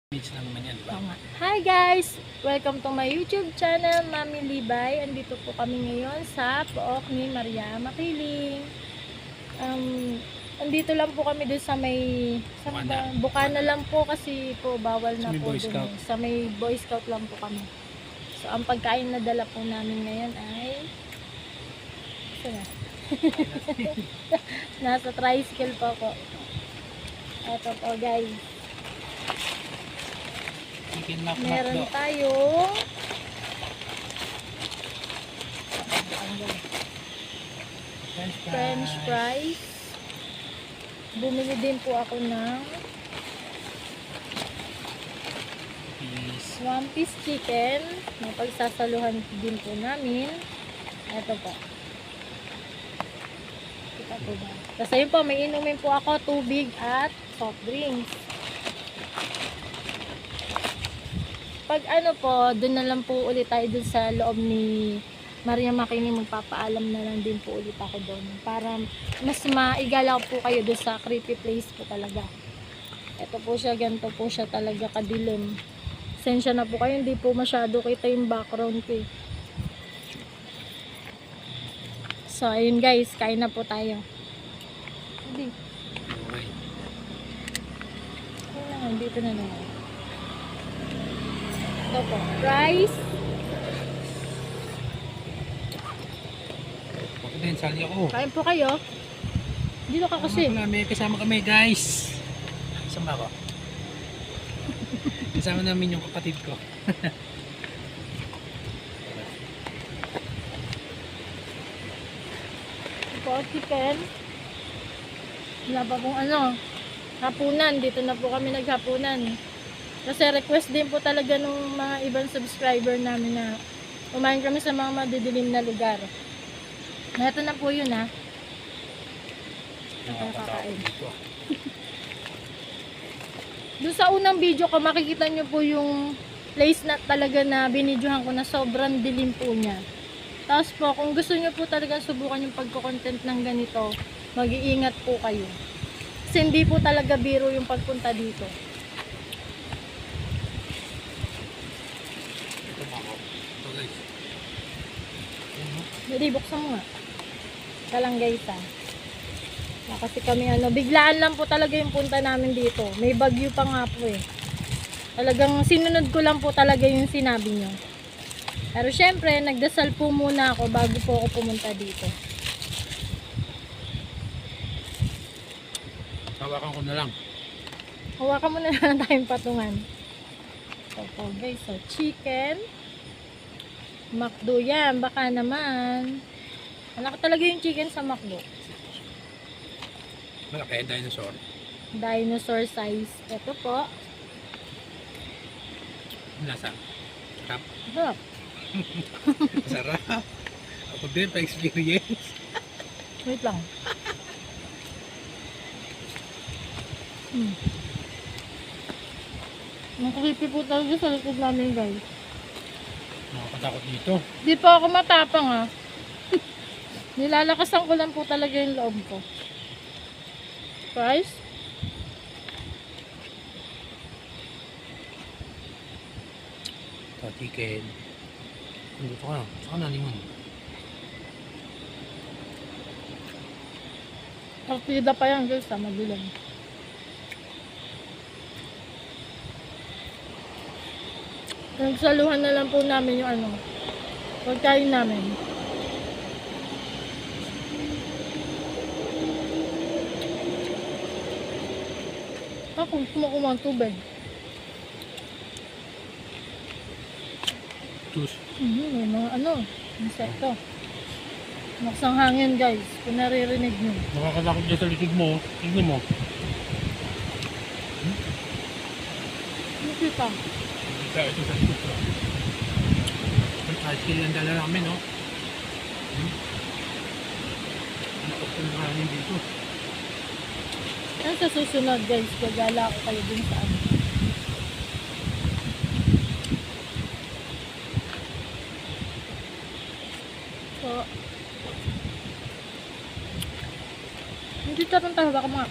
Beach lang naman yan, diba? Oo nga. Hi guys! Welcome to my YouTube channel, Mami Libay. Andito po kami ngayon sa Pook ni Maria Makiling. Andito lang po kami doon sa may Bukana lang po kasi po bawal na po doon. Sa may Boy Scout lang po kami. So ang pagkain na dala po namin ngayon ay nasa tricycle po ako. Ito po guys. Meron tayong French fries. Bumili din po ako ng one piece chicken. May pagsasaluhan din po namin. Ito po. Kita po ba? Tapos ayun po, may inumin po ako, tubig at soft drinks. Pag ano po, doon na lang po ulit tayo doon sa loob ni Maria Makiling, magpapaalam na lang din po ulit ako doon. Para mas maigalaw po kayo doon sa creepy place po talaga. Ito po siya, ganito po siya talaga kadilim. Sensya na po kayo, hindi po masyado kita yung background ko eh. So, ayun guys, kain na po tayo. Hindi. Kailangan, dito na naman. Ito po, rice. Ako din, sali ako. Kain po kayo. Dito ka kasi. May kasama kami guys. Kasama ako. Kasama namin yung kapatid ko. Ito po, chicken. Wala pa pong ano, hapunan. Dito na po kami naghapunan. Kasi request din po talaga ng mga ibang subscriber namin na kumain kami sa mga madidilim na lugar. Ito na po yun ha. Nakakain. Doon sa unang video ko, makikita nyo po yung place na talaga na binidyohan ko na sobrang dilim po niya. Tapos po, kung gusto nyo po talaga subukan yung pagko-content ng ganito, mag-iingat po kayo. Kasi hindi po talaga biro yung pagpunta dito. Hindi, buksan mo nga. Ika lang guys ha. Kasi kami ano, biglaan lang po talaga yung punta namin dito. May bagyo pa nga po eh. Talagang sinunod ko lang po talaga yung sinabi nyo. Pero syempre, nagdasal po muna ako bago po ako pumunta dito. Hawakan ko na lang. Hawakan mo na lang tayong patungan. So po guys, so chicken. McDo yan, baka naman. Malaki talaga yung chicken sa McDo. Malaki, dinosaur. Dinosaur size. Ito po. Nasa? Sarap. Sarap. Sarap. Ako din, pa-experience. Wait lang. Ang creepy po talaga sa likod namin guys. Nakakatakot dito. Di pa ako matapang ha. Nilalakasan ko lang po talaga yung loob ko. Fries? Ito, chicken. Dito ka na. Saka na limon. Partida pa yan guys ha, madilim. Nagsaluhan na lang po namin yung ano, pagkain namin. Ako, kumakuha ng tubig. Juice. May mga ano, insekto. Maksang hangin guys, kung naririnig nyo. Nakakatakot dyan sa likod mo. Tignan mo. Nakita. Ito sa likod ko. Ang tricycle ang dala namin, no? Ang takot ng hangin dito. Ano sa susunod guys, gagala ako kayo dun sa ano. So, hindi tarong tayo, baka mga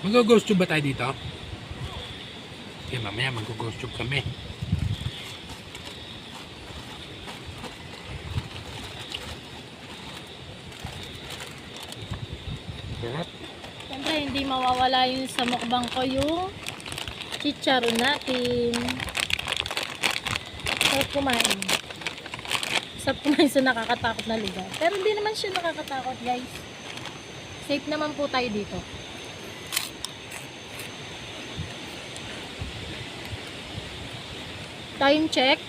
Mag-ghost tube ba tayo dito? Okay, mamaya mag-ghost tube kami. Sarap. Siyempre, hindi mawawala yun sa mukbang ko yung chicharon natin. Sarap kumain. Sarap kumain sa nakakatakot na lugar. Pero hindi naman siya nakakatakot, guys. Safe naman po tayo dito. Time check.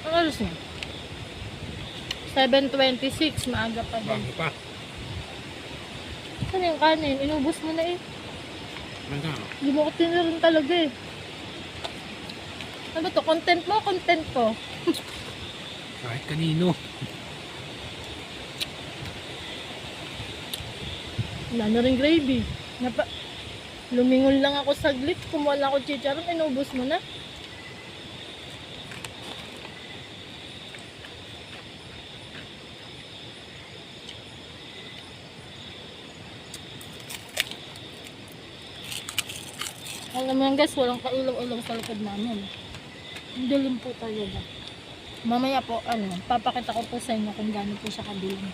Ang oras na? 7:26, maaga pa din. Bago pa. Saan yung kanin? Inubos mo na eh. Magkano? Hindi mo ko tinirin talaga eh. Ano ba to? Content mo? Content ko. Kahit kanino. Wala na rin gravy. Lumingon lang ako saglit. Kumuha lang ako chicharon. Inubos mo na. Alam mo yan guys, walang kailaw-ilaw sa likod namin. Dilim po talaga. Mamaya po, papakita ko po sa inyo kung gaano po siya kadilim.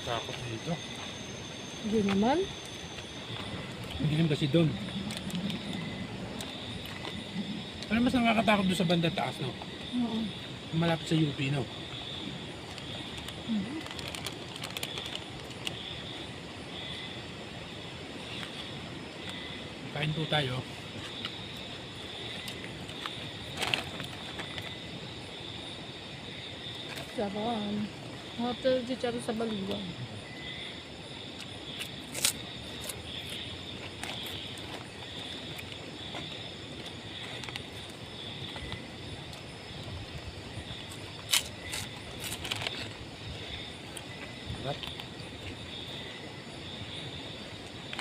Takot dito. Hindi naman. Ang dilim kasi doon. Pero mas nakakatakot doon sa banda taas, no? Oo. Malapit sa UP, no? Kain po tayo. Sarap. Hotel chicharon sa Baliwan.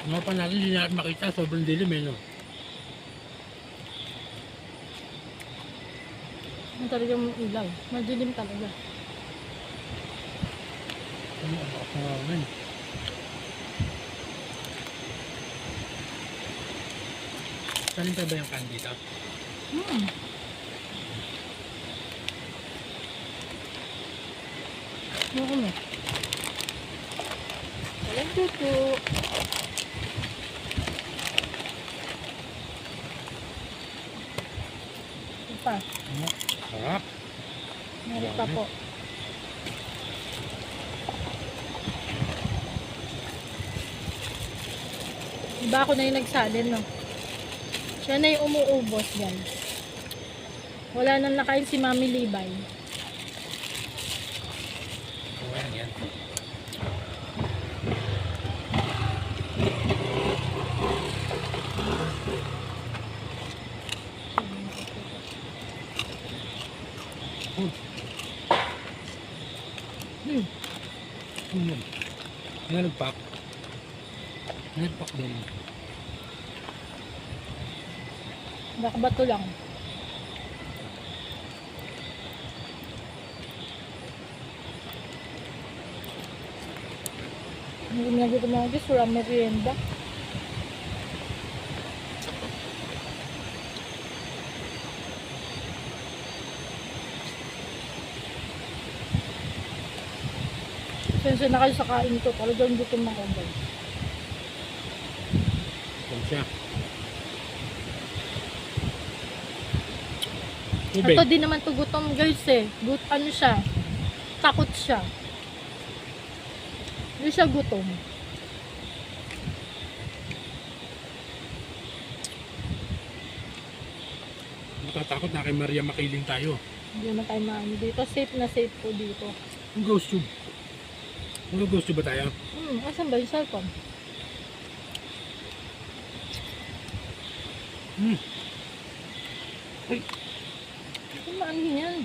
Ano pa natin, hindi natin makita. Sobrang dilim, eh, no? Ang talagang ilaw. Madilim talaga. Ano ako namin? Salin pa ba yung kan dito? Ano na? Walang tuto. Pa. Sarap. Meron pa po. Diba ako na yung nagsalin, no? Siya na yung umuubos, guys. Wala nang nakain si Mami Libay. Okay lang yan. Ano nagpak? Nagpak din. Baka bato lang. Hindi na dito mga guys, wala merienda. Sensya na kayo sa kain ko, talagang gutom ako guys. Yan siya. Tubig. Ito din naman to gutom guys eh. Ano siya? Takot siya. Hindi siya gutom. Matatakot na kay Maria makiling tayo. Hindi naman tayo maano dito. Safe na safe po dito. Ang ghost tube. Mag-ghost tube ba tayo? Asan ba yung cellphone? Ay, Ano yan?